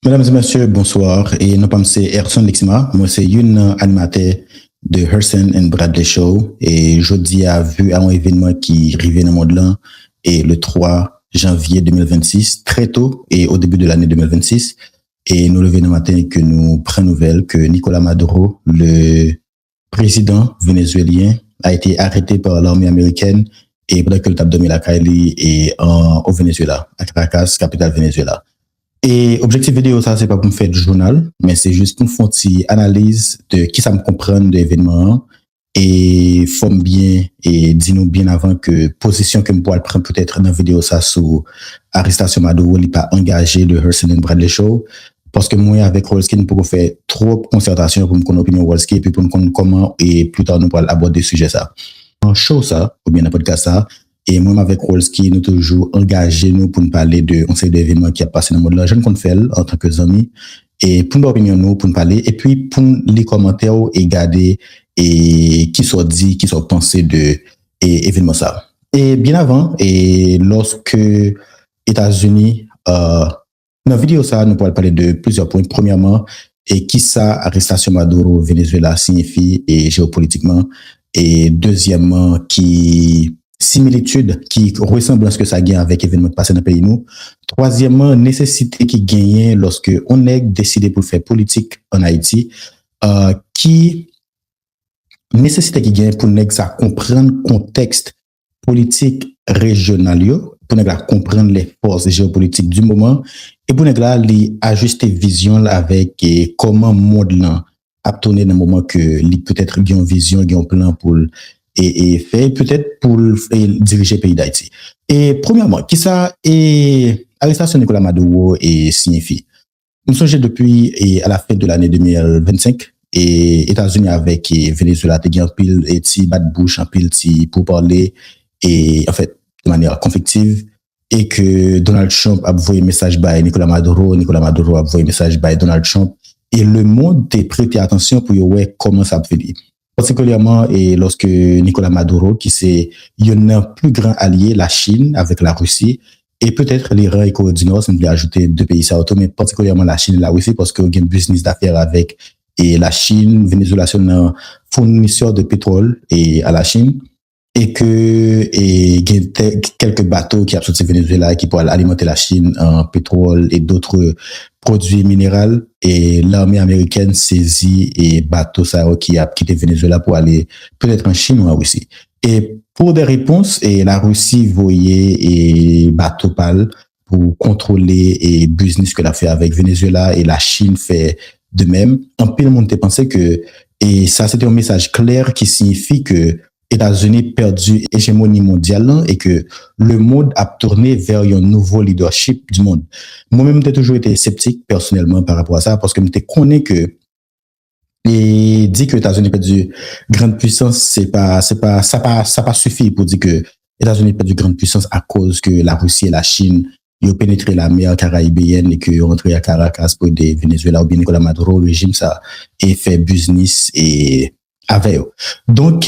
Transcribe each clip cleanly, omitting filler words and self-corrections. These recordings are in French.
Mesdames et messieurs, bonsoir. Et nous sommes c'est Erson Lexima. Moi, c'est une animateur de Herson and Bradley Show. Et jeudi a vu un événement qui arrivait dans le monde là. Et le 3 janvier 2026, très tôt et au début de l'année 2026. Et nous levons le matin que nous prenons nouvelle que Nicolas Maduro, le président vénézuélien, a été arrêté par l'armée américaine et pendant que le tape de la Kaili et au Venezuela, à Caracas, capitale Venezuela. Et objectif vidéo, ça, c'est pas pour me faire du journal, mais c'est juste pour me faire une analyse de qui ça me comprend de l'événement et forme bien et dis-nous bien avant que position que me pourrais prendre peut-être dans la vidéo ça sur arrestation Maduro, il pas engagé le Herson and Bradley Show. Parce que moi, avec Wolski, nous pouvons faire trop de concertation pour me connaître l'opinion Wolski et puis pour me connaître comment et plus tard nous pourrons aborder le sujet ça. En show ça, ou bien un podcast ça, et moi, avec Wolski, nous toujours engagés nous pour nous parler de un série d'événements qui a passé dans le monde là. Je ne compte faire en tant que amis et pour nous opinion nous pour nous parler et puis pour les commentaires et garder et qui sont dit, qui sont pensés de événements ça. Et bien avant et lorsque États-Unis dans la vidéo ça nous pourrons parler de plusieurs points. Premièrement, et qui ça arrestation Maduro au Venezuela signifie et géopolitiquement et deuxièmement qui similitude qui ressemble à ce que ça gagne avec événements passés dans le pays nous. Troisièmement, nécessité qui gagne lorsque on est décidé pour faire politique en Haïti, qui nécessité qui gagne pour nous comprendre le contexte politique régional, pour nous comprendre les forces géopolitiques du moment et pour nous ajuster vision avec comment le monde là a tourné dans le moment que peut-être une vision, un plan pour et fait peut-être pour diriger le pays d'Haïti. Et premièrement, qui ça est arrestation de Nicolas Maduro et signifie? Nous sommes depuis à la fin de l'année 2025 et États-Unis avec Venezuela te gagne pile et ti bad bouche en pile ti pour parler et en fait de manière conflictive et que Donald Trump a envoyé message by Nicolas Maduro a envoyé message by Donald Trump et le monde a prêté attention pour voir comment ça finit. Particulièrement et lorsque Nicolas Maduro, qui c'est un plus grand allié, la Chine avec la Russie, et peut-être l'Iran et Corée du Nord, si on voulait ajouter deux pays ça mais particulièrement la Chine et la Russie, parce qu'il y a un business d'affaires avec et la Chine, Venezuela, c'est un fournisseur de pétrole et à la Chine, et que il y a quelques bateaux qui ont sorti Venezuela qui pourraient alimenter la Chine en pétrole et d'autres produits minéraux et l'armée américaine saisit et bateau ça qui a quitté Venezuela pour aller peut-être en Chine ou en Russie. Et pour des réponses et la Russie voyait et bateau pâle pour contrôler et business que l'a fait avec Venezuela et la Chine fait de même. En pile monde pensait que et ça c'était un message clair qui signifie que États-Unis perdu hégémonie mondiale et que le monde a tourné vers un nouveau leadership du monde. Moi-même, j'ai toujours été sceptique personnellement par rapport à ça parce que je connais que et dit que États-Unis perdu grande puissance, ça pas suffit pour dire que États-Unis perdu grande puissance à cause que la Russie et la Chine ont pénétré la mer caribéenne et qu'ils ont rentré à Caracas pour des Venezuela ou bien Nicolas Maduro, le régime ça et fait business et avec eux. Donc,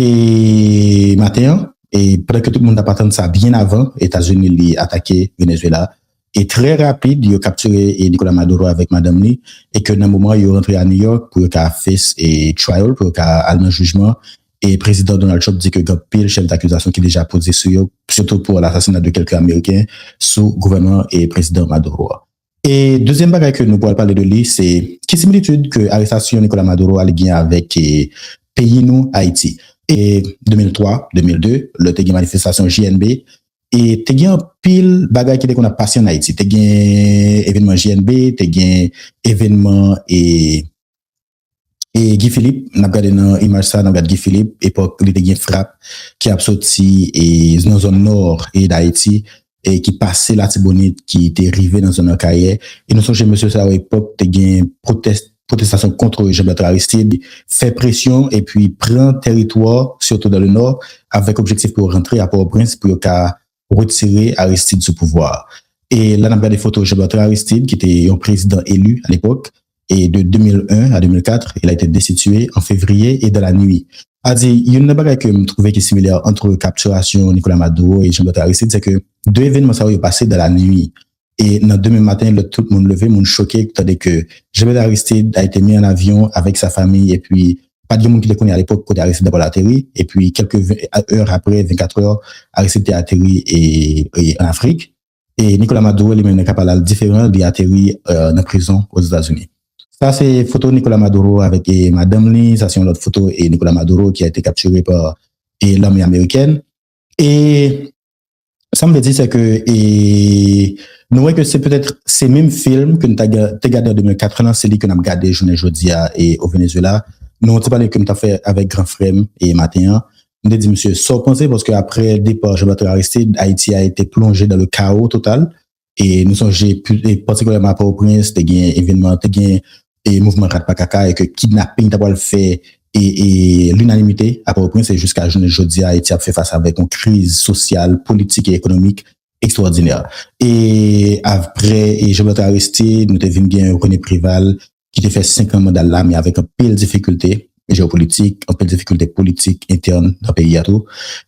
matin, et peut-être que tout le monde a pas entendu ça bien avant, États-Unis li attaqué Venezuela, et très rapide, ils ont capturé Nicolas Maduro avec Madame Li, et que dans le moment, ils ont rentré à New York pour qu'il fasse et trial, pour qu'il ait un jugement, et le président Donald Trump dit que il y a pile chef d'accusation qui est déjà posé sur eux, surtout pour l'assassinat de quelques Américains sous gouvernement et président Maduro. Et deuxième bagage que nous pourrons parler de lui, c'est qui similitude que l'arrestation de Nicolas Maduro a gagné avec pays nous Haïti. Et 2003, 2002, le te gen manifestation JNB et te gen pile bagay qui qu'on a passé en Haïti. Te gen événement JNB, te gen événement et Guy Philippe, n'a regardé dans image ça, n'a regardé Guy Philippe époque il te gen frappe qui a sorti et dans zone nord et d'Haïti et qui passait la Tibonite qui était arrivé dans zone carrière et nous sommes monsieur ça à l'époque te gen protestation contre Jean-Bertrand Aristide, fait pression et puis prend territoire, surtout dans le nord, avec objectif pour rentrer à Port-au-Prince pour retirer Aristide du pouvoir. Et là, on a des photos de Jean-Bertrand Aristide, qui était un président élu à l'époque, et de 2001 à 2004, il a été destitué en février et dans la nuit. Il y a une chose que je trouvais qui est similaire entre capturation Nicolas Maduro et Jean-Bertrand Aristide, c'est que deux événements ça ont passé dans la nuit. Et dans demain matin, tout le monde levé, monde choqué, tandis que Jovenel Aristide a été mis en avion avec sa famille et puis pas de monde qui le connaît à l'époque quand Aristide d'abord atterri et puis quelques heures après, 24 heures, Aristide a atterri et en Afrique. Et Nicolas Maduro, lui-même, n'est pas différent, il a atterri en prison aux États-Unis. Ça, c'est photo de Nicolas Maduro avec Madame Lee. Ça, c'est une autre photo et Nicolas Maduro qui a été capturé par l'armée américaine. Et ça me dit, c'est que, nous voyons que c'est peut-être ces mêmes films que nous avons regardé en 2004, c'est lui que nous avons regardé journée Jodia et au Venezuela. Nous avons parlé que nous avons fait avec Grand Frère et Matin. Nous avons dit, monsieur, sans penser, parce qu'après le départ, Jovenel Aristide, Haïti a été plongé dans le chaos total. Et nous sommes, particulièrement à Port-au-Prince, il y a événement, il y a et mouvement Ratpakaka et que kidnapping d'abord fait et l'unanimité à Port-au-Prince et jusqu'à journée Jodia Haïti a fait face avec une crise sociale, politique et économique extraordinaire. Et après, et Jovenel Aristide, nous avons bien René Préval qui a fait 5 ans mandat là, mais avec un peu de difficultés géopolitiques, un peu de difficultés politiques internes dans le pays à tout.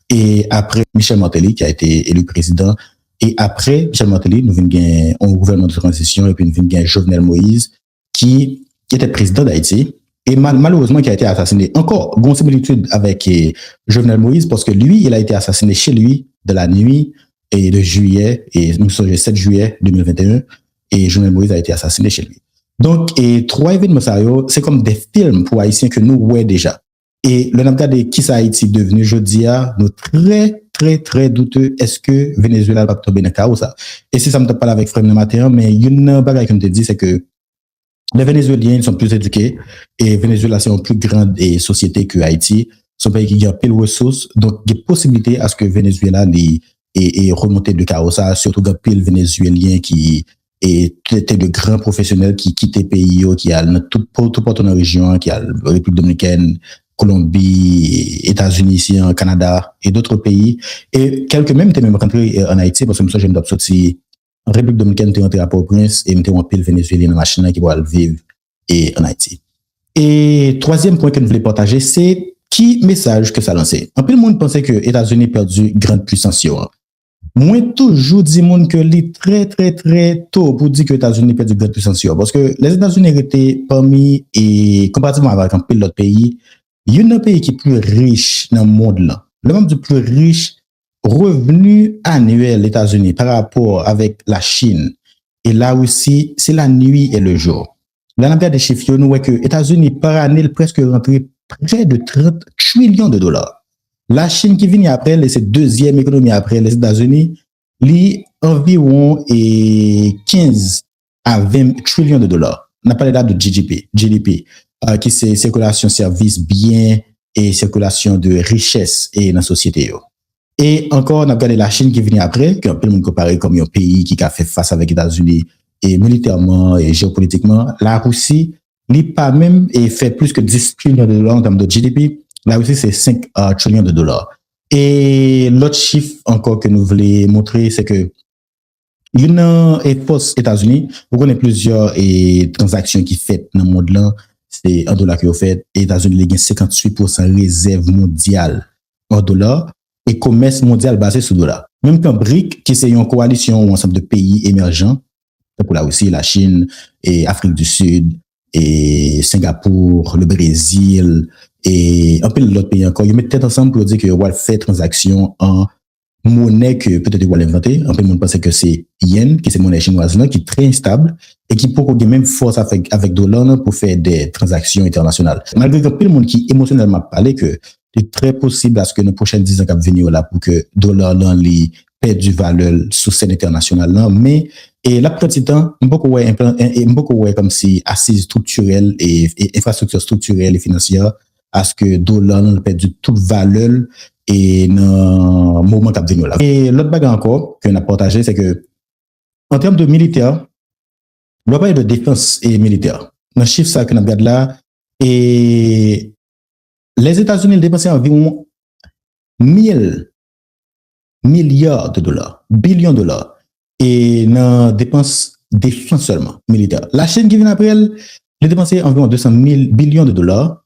Et après, Michel Martelly qui a été élu président. Et après Michel Martelly, nous avons gagné un gouvernement de transition et puis nous avons gagné Jovenel Moïse qui était président d'Haïti et malheureusement qui a été assassiné. Encore, bonne similitude avec Jovenel Moïse parce que lui, il a été assassiné chez lui de la nuit et de juillet, et nous sommes le 7 juillet 2021, et Jovenel Moïse a été assassiné chez lui. Donc, et 3 événements, c'est comme des films pour Haïtiens que nous voyons déjà. Et le nom de qui ça Haïti devenu Jodia, nous très douteux, est-ce que Venezuela va tomber dans le chaos ça? Et si ça me parle avec Frère Matin, mais une bagaille que je te dis, c'est que les Vénézuéliens sont plus éduqués et Venezuela, c'est une plus grande société que Haïti. C'est un pays qui a pile de ressources. Donc, il y a possibilité à ce que Venezuela est remonté de chaos. Ça, surtout qu'il y a pile Vénézuéliens qui étaient de grands professionnels qui quittent le pays, qui a tout partout dans la région, qui a la République dominicaine, Colombie, États-Unis, ici, Canada et d'autres pays. Et quelques même étaient même rentrés en Haïti parce que moi, j'aime sortir en République dominicaine, tu es rentré à Port-au-Prince et tu es en pile Vénézuélien dans la machine qui va vivre en Haïti. Et troisième point que nous voulons partager, c'est qui message que ça lancé. Un peu le monde pensait que les États-Unis perdu grande puissance. Moi, toujours dis monde que les très tôt pour dire que les États-Unis perdu grande puissance. Parce que les États-Unis étaient parmi, et comparativement avec un peu d'autres pays, il y a un pays qui est plus riche dans le monde là. Le membre du plus riche revenu annuel des États-Unis par rapport avec la Chine et la Russie, c'est la nuit et le jour. Là, on a des chiffres, nous voyons que les États-Unis par année presque rentré près de 30 trillions de dollars. La Chine qui vient après, c'est deuxième économie après les États-Unis, lit environ 15 à 20 trillions de dollars. On a parlé là de GDP, qui c'est circulation services, biens et circulation de richesses et dans la société. Et encore, on a regardé la Chine qui vient après, qui est un peu comparé comme un pays qui a fait face avec les États-Unis et militairement et géopolitiquement. La Russie, n'a pas même et fait plus que 10 trillions de dollars en termes de GDP. La Russie, c'est 5 trillions de dollars. Et l'autre chiffre encore que nous voulons montrer, c'est que une post États-Unis, vous connaissez plusieurs transactions qui fait dans le monde là, c'est en dollars qui ont fait. Les États-Unis, ils ont 58% réserve mondiale en dollars. Et commerce mondial basé sur le dollar. Même qu'un BRIC, qui c'est une coalition ou ensemble de pays émergents, pour la Russie, la Chine, et Afrique du Sud, et Singapour, le Brésil, et un peu d'autres pays encore, ils mettent tête ensemble pour dire que vont faire transaction en monnaie que peut-être ils vont l'inventer. Un peu de monde pense que c'est yen, qui c'est monnaie chinoise là, qui est très instable, et qui peut avoir même force avec dollar pour faire des transactions internationales. Malgré que peu de monde qui émotionnellement parlé que c'est très possible à ce que nos prochaines 10 ans qui vont venir là pour que dollar dans les perd du valeur sur scène internationale là, mais et la plupart du temps beaucoup ouais comme si assise structurelle et infrastructure structurelle et financière à ce que dollar n'a perdu toute valeur et dans moment qui va venir là. Et l'autre bagarre encore que on a partagé, c'est que en termes de militaire, on va parler de défense et militaire. Dans le chiffre ça que on regarde là, et les États-Unis dépensent environ 1000 milliards de dollars, billions de dollars, et dans dépenses défense seulement, militaire. La Chine qui vient après elle, elle dépense environ 200 billions de dollars,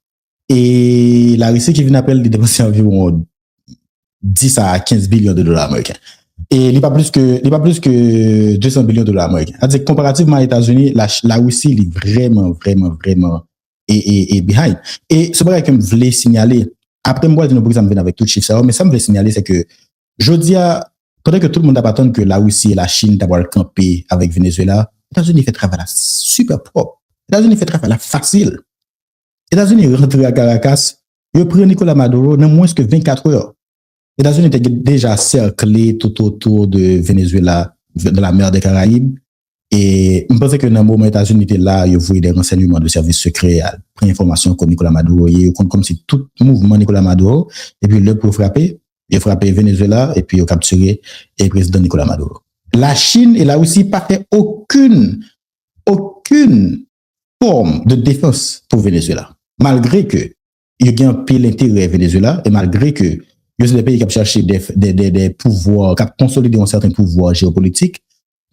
et la Russie qui vient après elle, elle dépense environ 10 à 15 billions de dollars américains. Et il n'est pas plus que 200 billions de dollars américains. C'est-à-dire comparativement aux États-Unis, la Russie il est vraiment et behind. Et c'est vrai que je voulais signaler, après moi, je ne peux pas venir avec tout le chiffre, mais ça me voulait signaler, c'est que je dis peut-être que tout le monde n'a pas que la Russie et la Chine d'avoir campé avec Venezuela. Les États-Unis fait travail super propre. Les États-Unis fait travail facile. Les États-Unis rentrent à Caracas, ils prennent Nicolas Maduro dans moins que 24 heures. Les États-Unis étaient déjà cerclés tout autour de Venezuela, de la mer des Caraïbes. Et je pense que dans le moment où les États-Unis étaient là, ils voyaient des renseignements de services secrets, prendre information comme Nicolas Maduro, comme si tout mouvement Nicolas Maduro, et puis le pour frapper, il a frappé Venezuela, et puis il a capturé le président Nicolas Maduro. La Chine et la Russie n'a pas fait aucune forme de défense pour Venezuela. Malgré que il y a un pile intérêt Venezuela, et malgré que il y a des pays qui ont cherché des pouvoirs, qui ont consolidé un certain pouvoir géopolitique,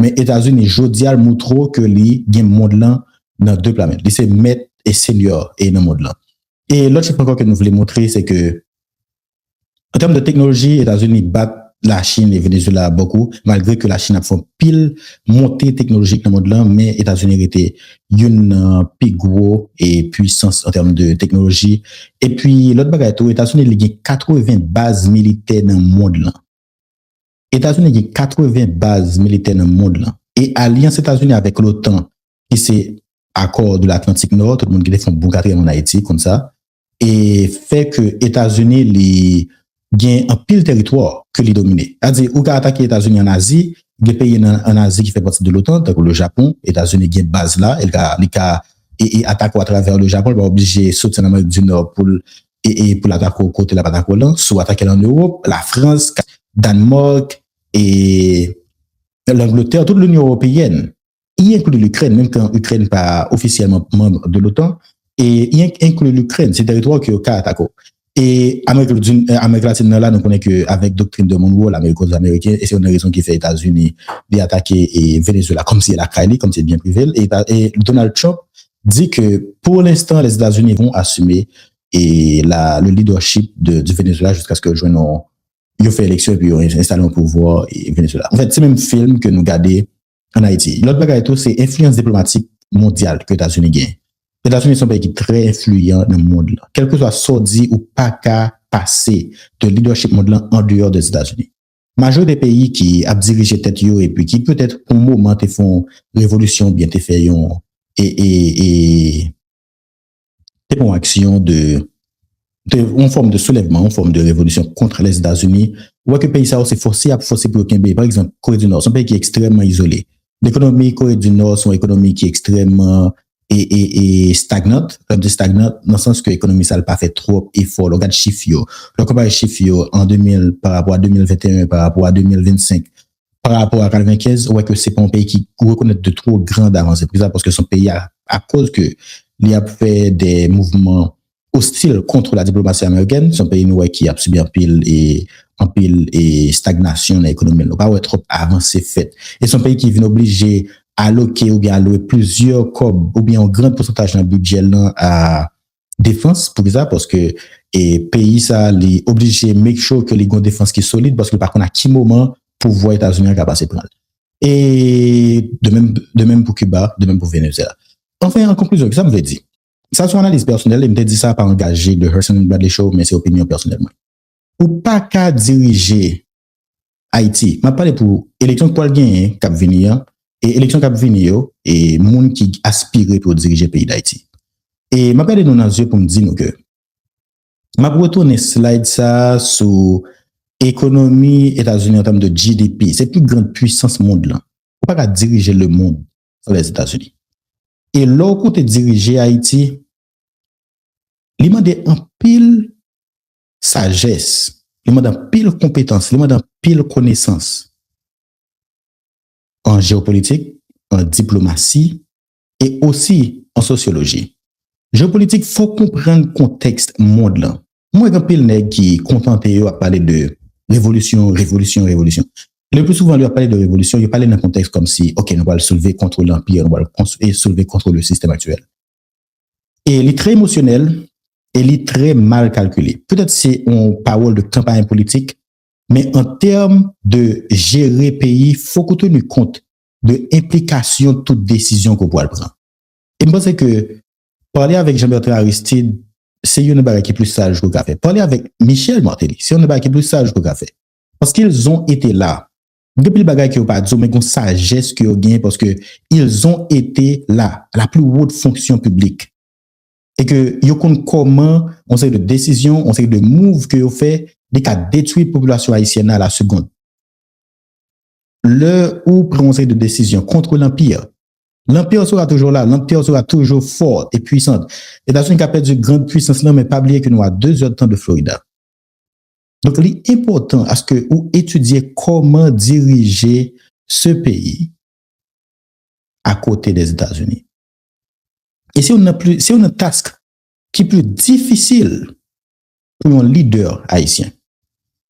mais États-Unis, jodial montre que les gain monde là dans deux planètes. Ils c'est maître et senior et dans monde là. Et l'autre chose encore que nous voulons montrer, c'est que en termes de technologie, États-Unis battent la Chine et Venezuela beaucoup, malgré que la Chine a fait pile montée technologique dans le monde là, mais États-Unis était une plus gros et puissance en termes de technologie. Et puis l'autre bagage, États-Unis il y a 80 bases militaires dans le monde là. États-Unis il y a 80 bases militaires dans le monde là. Et alliance États-Unis avec l'OTAN, qui c'est accord de l'Atlantique Nord, tout le monde qui fait un bon quatrième en Haïti comme ça, et fait que États-Unis les gagne un pile territoire que les dominer. C'est-à-dire, ou attaquer les États-Unis en Asie, des pays en Asie qui fait partie de l'OTAN, donc le Japon, les États-Unis gagnent base là, et attaquent à travers le Japon, ils vont obliger de sauter en Amérique du Nord pour l'attaquer au côté de la Patagonie, soit attaquer en Europe, la France, Danemark et l'Angleterre, toute l'Union européenne, y inclut l'Ukraine, même quand l'Ukraine n'est pas officiellement membre de l'OTAN, et y inclut l'Ukraine, c'est territoire qui est au cas attaqué. Et Amérique latine, là, nous connaissons qu'avec doctrine de Monroe, l'Amérique aux Américains, et c'est une raison qui fait les États-Unis d'attaquer et Venezuela comme si elle a créé, comme c'est bien privé. Et Donald Trump dit que pour l'instant, les États-Unis vont assumer le leadership du Venezuela jusqu'à ce que ils fait élection et puis ils installent un pouvoir et Venezuela. En fait, c'est le même film que nous regardons en Haïti. L'autre bagage, c'est l'influence diplomatique mondiale que les États-Unis gagnent. Les États-Unis sont un pays très influent dans le monde là. Quel que soit sorti ou pas qu'à passer de leadership mondial en dehors des États-Unis. Majorité des pays qui a dirigé tête yo et puis qui peut-être pour un moment te font révolution bien te fait et te font action en forme de soulèvement, en forme de révolution contre les États-Unis. Ou que pays ça c'est forcé pour aucun pays. Par exemple, Corée du Nord, c'est un pays qui est extrêmement isolé. L'économie Corée du Nord, c'est une économie qui est extrêmement et stagnante, comme de stagnante, dans le sens que l'économie ça n'a pas fait trop effort. Regarde chiffre, le compare chiffre en 2000 par rapport à 2021, par rapport à 2025, par rapport à 95, ouais que c'est pas un pays qui reconnaît de trop grandes avancées. Parce que son pays à cause que il a fait des mouvements hostiles contre la diplomatie américaine, son pays nous qui a subi en pile et stagnation dans l'économie, pas ouais trop avancé fait. Et son pays qui vient obliger alloquer ou bien allouer plusieurs cob ou bien un grand pourcentage dans le budget là à défense pour ça parce que et pays ça les obligé make sure que les grandes défense qui est solide parce que par contre à qui moment pouvoir États-Unis capable de prendre et de même pour Cuba, de même pour Venezuela. Enfin en conclusion, ça me veut dire ça c'est une analyse personnelle, il me dit ça pas engagé de Herson Bradley Show mais c'est opinion personnellement. Ou pas qu'à diriger Haïti, m'a parlé pour élection pour gagner cap venir et élection cap venir et monde qui aspire pour diriger le pays d'Haïti. Et m'a parlé dans yeux pour me dire que m'a retourner slide ça sur économie États-Unis en termes de GDP, c'est plus grande puissance monde là. Faut pas diriger le monde sur les États-Unis. Et l'autre côté diriger Haïti, il demande un pile sagesse, il demande un pile compétence, il demande un pile connaissance en géopolitique, en diplomatie et aussi en sociologie. Géopolitique, faut comprendre le contexte monde là. Moi, un pile nèg qui contenté à parler de révolution. Le plus souvent, lui a parlé de révolution, il parlait dans un contexte comme si, OK, nous allons le soulever contre l'empire, nous allons le soulever contre le système actuel. Et il est très émotionnel et il est très mal calculé. Peut-être c'est une parole de campagne politique, Mais en termes de gérer pays, faut qu'on tienne compte de l'implication de toute décision qu'on pourra prendre. Et je pense que parler avec Jean-Bertrand Aristide, c'est une bagarre qui est plus sage qu'on a fait. Parler avec Michel Martelly, c'est une bagarre qui est plus sage qu'on a fait. Parce qu'ils ont été là. Depuis le bagage qui n'ont pas dit, mais une sagesse qu'ils ont gagné parce qu'ils ont été là, à la plus haute fonction publique. Et que ils ont comment on sait de décision, on sait de move que ont fait, des cas détruire la population haïtienne à la seconde. Le ou prend de décision contre l'Empire. L'Empire sera toujours là, l'Empire sera toujours fort et puissant. Les États-Unis ont perdu grande puissance là, mais pas oublier que nous avons 2 heures de temps de Florida. Donc, il est important à ce que vous étudiez comment diriger ce pays à côté des États-Unis. Et si on a une task qui est plus difficile pour un leader haïtien,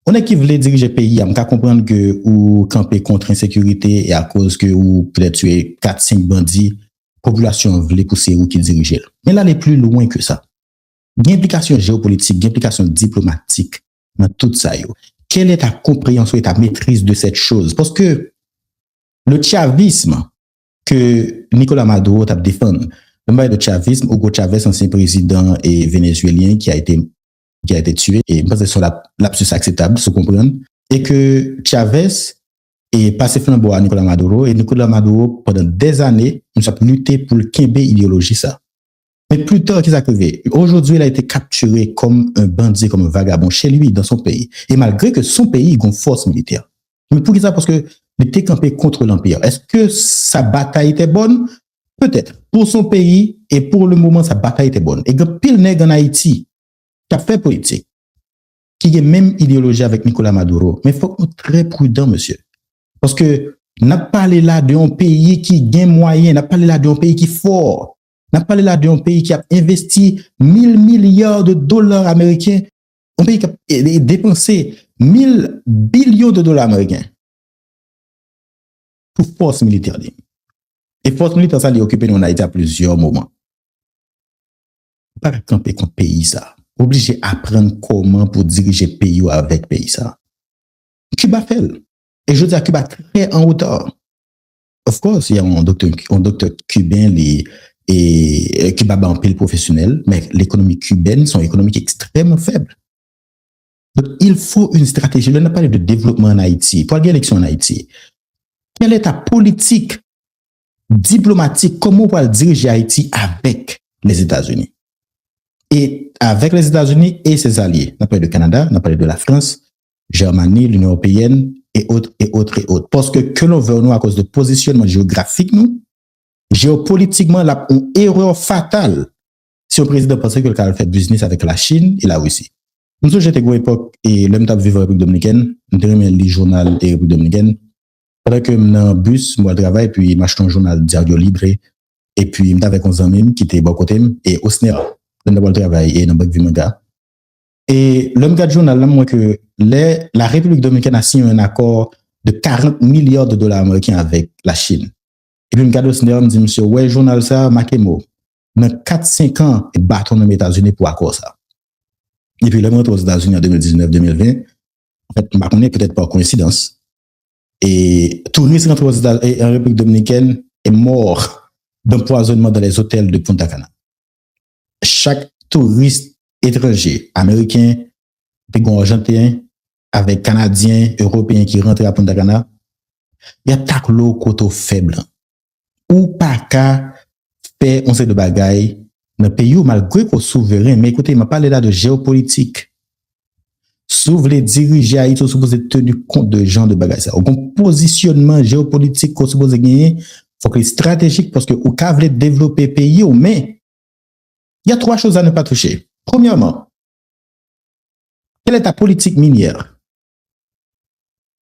on est qui voulait diriger le pays, on peut comprendre que ou camper contre l'insécurité et à cause que ou peut-être tuer 4-5 bandits, population voulait pousser ou qui dirigeait. Mais là, elle est plus loin que ça. Il y a une implication géopolitique, il y a une implication diplomatique dans tout ça. Quelle est ta compréhension et ta maîtrise de cette chose? Parce que le chavisme que Nicolas Maduro t'a défendu, le chavisme, Hugo Chavez, ancien président et vénézuélien qui a été tué, et je pense que c'est un lapsus acceptable, se comprendre, et que Chavez est passé flambeau à Nicolas Maduro, et Nicolas Maduro, pendant des années, nous avons lutté pour le Kembe idéologie ça. Mais plus tard, qu'est-ce qui est arrivé? Aujourd'hui, il a été capturé comme un bandit, comme un vagabond chez lui, dans son pays. Et malgré que son pays a une force militaire. Mais pour ça, parce que il était campé contre l'Empire. Est-ce que sa bataille était bonne? Peut-être. Pour son pays, et pour le moment, sa bataille était bonne. Et il y a pile nègre en Haïti qui a fait politique, qui a même idéologie avec Nicolas Maduro. Mais il faut être très prudent, monsieur. Parce que n'a parlé là d'un pays qui gagne moyen, n'a parlé là d'un pays qui est fort. On a parlé là d'un pays qui a investi 1000 milliards de dollars américains, un pays qui a dépensé 1000 billions de dollars américains pour force militaire. Et force militaire, ça l'a occupé en Haïti à plusieurs moments. Pas camper contre pays ça. Obligé d'apprendre comment pour diriger pays avec pays ça. Cuba fait. Et je dis à Cuba très en hauteur. Of course, il y a un docteur cubain, et Cuba a un pile professionnel, mais l'économie cubaine sont économiques extrêmement faibles. Donc, il faut une stratégie. On a parlé de développement en Haïti. Pour la élection en Haïti, quelle est ta politique diplomatique? Comment on va diriger Haïti avec les États-Unis? Et avec les États-Unis et ses alliés. On a parlé de Canada, on a parlé de la France, Germanie, l'Union européenne, et autres, et autres, et autres. Parce que l'on veut, nous, à cause de positionnement géographique, nous, géopolitiquement, là, une erreur fatale si le président pensait que le cas fait business avec la Chine et la Russie. Nous sommes j'étais à l'époque et l'homme t'a vivre en République dominicaine, nous avons le journal de République dominicaine. Pendant que dans le bus, moi, je travaille, puis je m'achète un journal Diario Libre, et puis je avec un ami qui était bon côté, et Osner, je d'abord travailler et dans le Banque Vimanga. Et l'homme de journal, là, moi, que la République dominicaine a signé un accord de 40 milliards de dollars américains avec la Chine. Et puis, je regarde Osner, me dit, monsieur, ouais, journal ça, marqué mot. Dans 4-5 ans, bâton dans les États-Unis pour accord ça. Et puis, le rentre aux États-Unis en 2019-2020, en fait, je connais peut-être par coïncidence. Et touriste rentre aux États-Unis en République dominicaine est mort d'empoisonnement dans les hôtels de Punta Cana. Chaque touriste étranger, américain, argentin, avec canadien, européen qui rentre à Punta Cana, il y a tak l'eau koto faible. Ou pas qu'à faire on sait de bagaille dans le pays où malgré qu'on souverain, mais écoutez, il m'a parlé là de géopolitique. Si vous voulez diriger Haïti, vous supposez tenir compte de gens de bagaille ça. Un positionnement géopolitique qu'on suppose gagner, faut que stratégique parce que au cas voulez développer pays, mais il y a 3 choses à ne pas toucher. Premièrement, quelle est ta politique minière?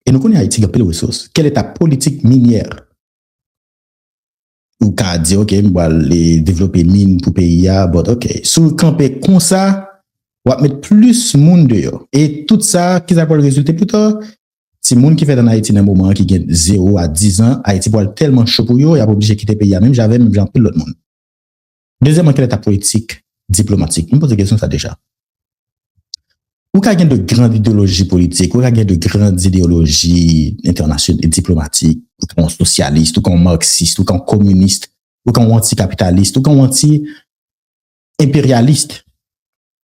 Et nous connaissons Haïti qui a peu de ressources. Quelle est ta politique minière? Ou qu'à dire, ok, on va développer mine pour pays, but ok. Sous le campé comme ça, on va mettre plus monde dehors. Et tout ça, qui va le résultat plus tard? Si monde qui fait dans Haïti dans un moment qui gagne 0 à 10 ans, Haïti va tellement chaud pour eux, il a pas obligé de quitter le pays. Même j'avais, même j'en pile l'autre monde. Deuxièmement, quelle est ta politique diplomatique? Je me pose la question ça déjà. Ou qu'il y a de grandes idéologies politiques, ou qu'il y a de grandes idéologies internationales et diplomatiques, ou qu'on socialiste, ou qu'on marxiste, ou qu'on communiste, ou qu'on anticapitaliste, ou qu'on anti-impérialiste.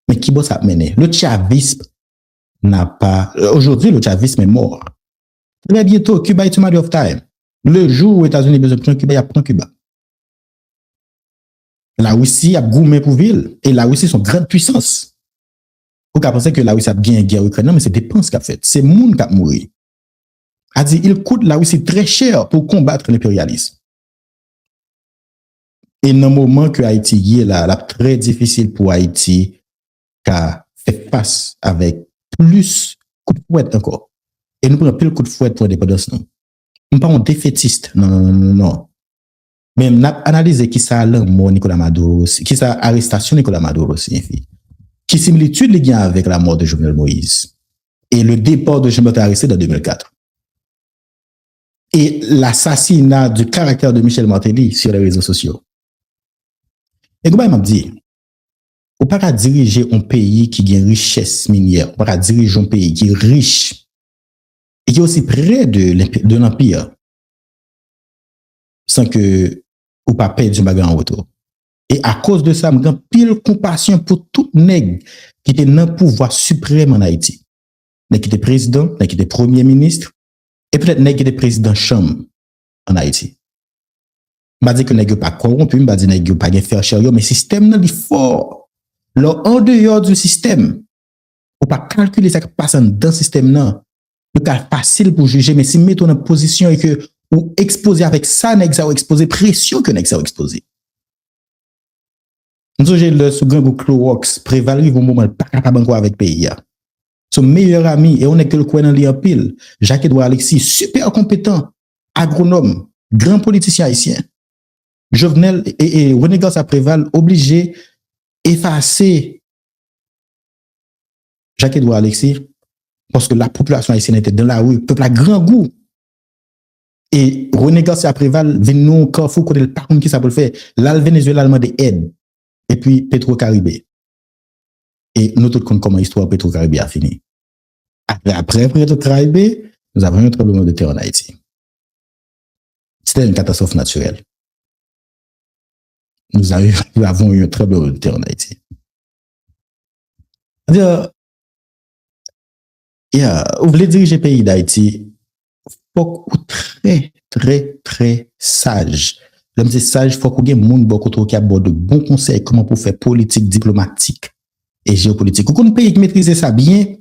Mais qui va ça mener? Le chavisme n'a pas. Aujourd'hui, le chavisme est mort. Très bientôt, Cuba est a matter of time. Le jour où les États-Unis ont besoin de prendre Cuba, il y a prend Cuba. La Russie a gourmé pour ville, et la Russie, son grande puissance. Ou qu'à penser que la Russie a bien guerre Ukraine, non, mais c'est dépenses qu'a fait. C'est moun qui a mouru. A dit, il coûte la Russie très cher pour combattre l'impérialisme. Et dans le moment que Haïti y est là, très difficile pour Haïti qu'à faire face avec plus coup de fouette encore. Et nous prenons plus le coup de fouette pour l'indépendance, non. Nous ne sommes pas défaitistes. Non, non, non, non, non. Mais nous avons analysé qui ça le mot Nicolas Maduro, qui ça arrestation Nicolas Maduro signifie. Qui similitude les gains avec la mort de Jovenel Moïse et le départ de Jean-Bertrand Aristide en 2004 et l'assassinat du caractère de Michel Martelly sur les réseaux sociaux. Et comment m'a dit, on ne peut pas diriger un pays qui a une richesse minière, on ne peut pas diriger un pays qui est riche et qui est aussi près de l'empire sans que ou pas perdre du bagage en retour. Et à cause de ça, j'ai pile compassion pour tout nègre qui était dans le pouvoir suprême en Haïti. Nègre qui était président, nègre qui était premier ministre, et peut-être nègre qui était président chambre en Haïti. Je ne dis que nègre pas corrompu, je ne dis que nègre pas faire cher, mais le système est fort. Là, en dehors du système, on ne peut pas calculer ce qui passe dans le système. C'est facile pour juger, mais si vous mettez en position et que vous exposez avec ça, nègre ça exposé, pression que nègre ça exposé. Nous avons le second Clorox prévalu au moment pas capable avec le pays. Son meilleur ami, et on est que le coin dans en pile, Jacques-Edouard Alexis, super compétent, agronome, grand politicien haïtien. Jovenel et René Garcia Préval obligé effacer Jacques-Edouard Alexis parce que la population haïtienne était dans la rue, le peuple a grand goût. Et René Garcia Préval vient nous quand faut connaître le parcours qui ça peut le faire. Là, le Venezuela a demandé aide. Et puis Petro-Caribé. Et nous tous connaissons comment l'histoire Petro-Caribé a fini. Après Petro-Caribé, nous avons eu un tremblement de terre en Haïti. C'était une catastrophe naturelle. Nous avons eu un tremblement de terre en Haïti. C'est-à-dire, vous voulez diriger le pays d'Haïti, faut très, très, très sage. L'homme c'est sage, il faut qu'il y ait des gens qui abordent de bons conseils comment pour faire politique, diplomatique et géopolitique. Ou qu'on pays qui maîtrise ça bien,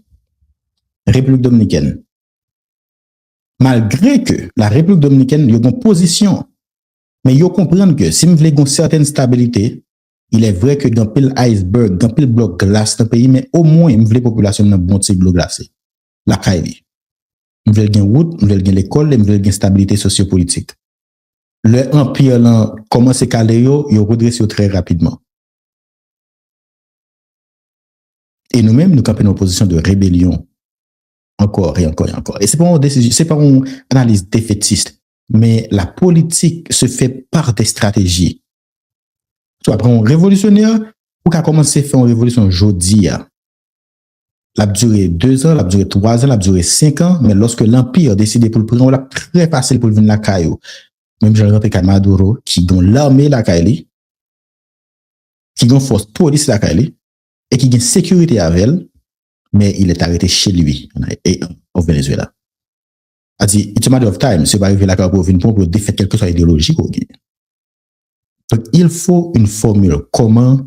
République dominicaine. Malgré que la République dominicaine, il y a une position, mais il faut comprendre que si vous voulez une certaine stabilité, il est vrai que dans pile iceberg, dans pile bloc glace dans le pays, mais au moins, vous voulez la population dans bon petit bloc glacé. La Kaili. Vous voulez une route, vous voulez une école, vous voulez une stabilité sociopolitique. Le empire là commence à caler il redresse très rapidement. Et nous-mêmes, nous campons en position de rébellion. Encore et encore et encore. Et c'est pas une décision, c'est pas une analyse défaitiste, mais la politique se fait par des stratégies. Soit après un révolutionnaire, ou qu'à commencer à faire une révolution aujourd'hui. La duré 2 ans, la duré 3 ans, la duré 5 ans, mais lorsque l'empire décide pour le prendre, c'est très facile pour venir la caillou. Même Jean-Pierre Maduro, qui a l'armée la Kaili, qui a une force police la Kaili, et qui a une sécurité avec elle, mais il est arrêté chez lui, au Venezuela. A dit, it's a matter of time, c'est pas arrivé là pour venir pour défaire quelque chose idéologique. Donc, il faut une formule, comment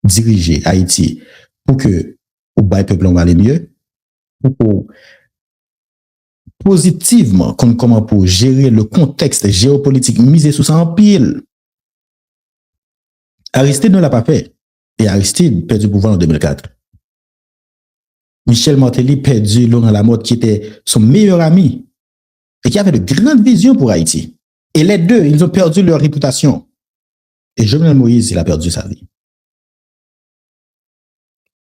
diriger Haïti pour que, au bas peuple, on va aller mieux, pour positivement, comme comment pour gérer le contexte géopolitique misé sous ça en pile. Aristide ne l'a pas fait. Et Aristide perdu le pouvoir en 2004. Michel Martelly perdu Laurent Lamotte qui était son meilleur ami et qui avait de grandes visions pour Haïti. Et les deux, ils ont perdu leur réputation. Et Jovenel Moïse, il a perdu sa vie.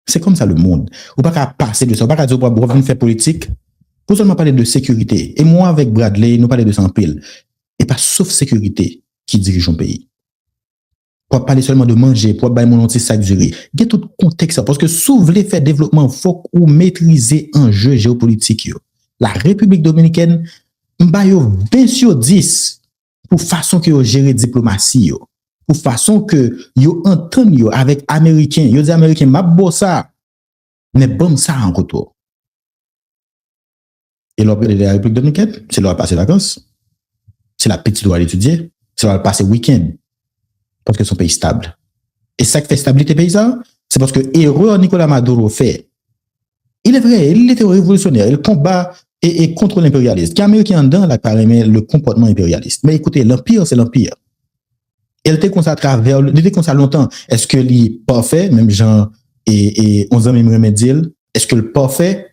C'est comme ça le monde. Ou pas qu'à passer de ça, ou pas qu'à dire, on va faire politique. Pour seulement parler de sécurité. Et moi, avec Bradley, nous parlons de sans pile. Et pas sauf sécurité qui dirige un pays. pour parler seulement de manger, pour bailler mon petit sac de riz. Il y a tout le contexte, parce que si vous voulez faire développement, il faut que vous maîtrisez un jeu géopolitique. La République dominicaine, m'a yo 20 sur 10 pour façon que yo gérer diplomatie, pour façon que yo entend yo avec Américains. Yo dit Américains, m'a beau ça, mais bon ça en retour. Et l'opéra de la République dominicaine, c'est leur passer vacances, c'est la petite doit étudier, c'est leur passer week-end. Parce que son pays stable. Et ça qui fait stabilité paysan, c'est parce que erreur Nicolas Maduro fait. Il est vrai, il était révolutionnaire, il combat et contre l'impérialisme. Qui américain dedans, là, carrément, le comportement impérialiste. Mais écoutez, l'empire, c'est l'empire. Il était comme ça à travers, il était comme ça longtemps. Est-ce que il est parfait, même Jean et 11 ans, même remédier, est-ce que le parfait?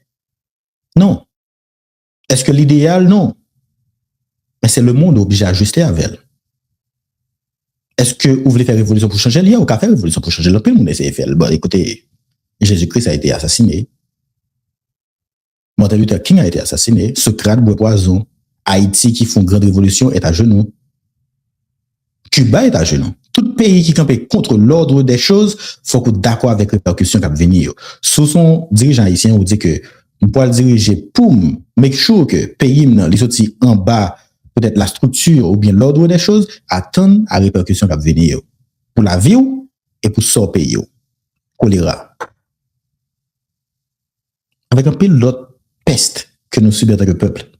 Non. Est-ce que l'idéal? Non. Mais c'est le monde obligé à ajuster avec elle. Est-ce que vous voulez faire révolution pour changer? Il y a aucun faire révolution pour changer. Le pays, on essaie de faire. Bon, écoutez, Jésus-Christ a été assassiné. Martin Luther King a été assassiné. Socrate, boit poison. Haïti, qui font grande révolution, est à genoux. Cuba est à genoux. Tout pays qui campait contre l'ordre des choses, faut qu'on d'accord avec les répercussions qui vont venir. Sous son dirigeant haïtien, on dit que on peut le diriger pour make sure que le pays, les autres en bas, peut-être la structure ou bien l'ordre des choses, attendent à répercussions qui vont venir. Pour la vie et pour ce pays. Choléra. Avec un peu d'autres pestes que nous subissons en tant que peuple.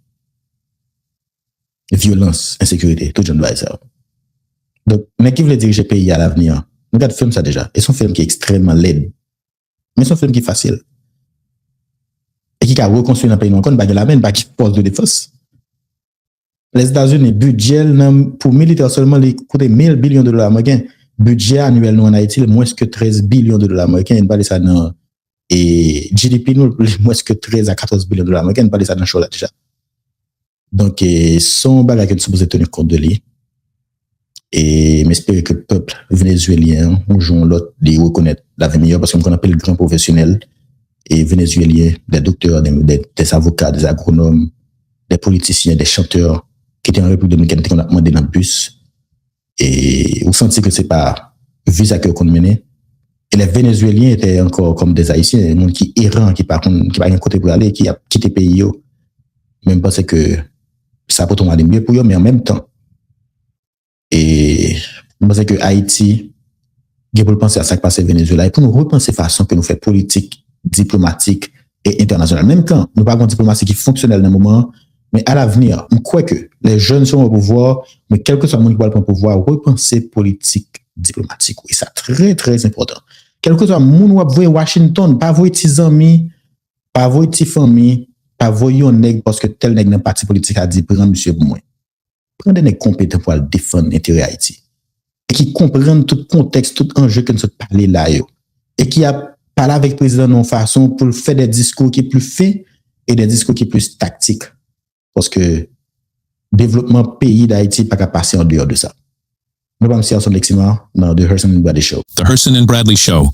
Violence, insécurité, tout le monde va ça. Donc, mais qui veut diriger le pays à l'avenir? Nous regardons film ça déjà. Et son film qui est extrêmement laid. Mais son film qui est facile. Et qui a reconstruit un pays non compte, la même, qui pose de défense. Les États-Unis, budget pour militaires seulement, il coûte 1000 billions de dollars américains. Budget annuel nous en Haïti, moins que 13 billions de dollars américains. Il parle ça dans et GDP nous moins que 13 à 14 billions de dollars américains. Il parle ça dans show là déjà. Donc, son bagage que nous sommes tenir compte de lui. Et m'espérer que le peuple vénézuélien, ou l'autre, les reconnaître l'avenir parce qu'on appelle le grand professionnel et vénézuélien, des docteurs, des avocats, des agronomes, des politiciens, des chanteurs qui étaient en République dominicaine, qu'on a demandé dans le bus. Et vous sentez que c'est pas vu ça que qu'on menait. Et les Vénézuéliens étaient encore comme des Haïtiens, des gens qui errant, qui pas un côté pour aller, qui a quitté le pays. Même parce que ça peut aller mieux pour eux, mais en même temps. Et je pense que Haïti, il faut penser à ça qui passe au Venezuela et pour nous repenser la façon que nous faisons politique, diplomatique et internationale. Même quand nous parlons de diplomatie qui est fonctionnelle dans le moment, mais à l'avenir, je crois que les jeunes sont au pouvoir, mais quel que soit le monde qui va le pouvoir, repenser politique diplomatique. Oui, c'est très, très important. Quel que soit le monde qui va Washington, pas vos petits amis, pas vos petites familles, pas vos nègres parce que tel nègre dans le parti politique a dit, prends monsieur pour moi. Prendre des compétents pour défendre l'intérêt Haïti. Et qui comprennent tout contexte, tout enjeu que nous sommes parlé là. Et qui a parlé avec le président de façon pour faire des discours qui sont plus faits et des discours qui sont plus tactiques. Parce que développement pays d'Haïti n'est pas capable de passer en dehors de ça. Nous allons voir Lexima dans The Herson and Bradley Show. The Herson and Bradley Show.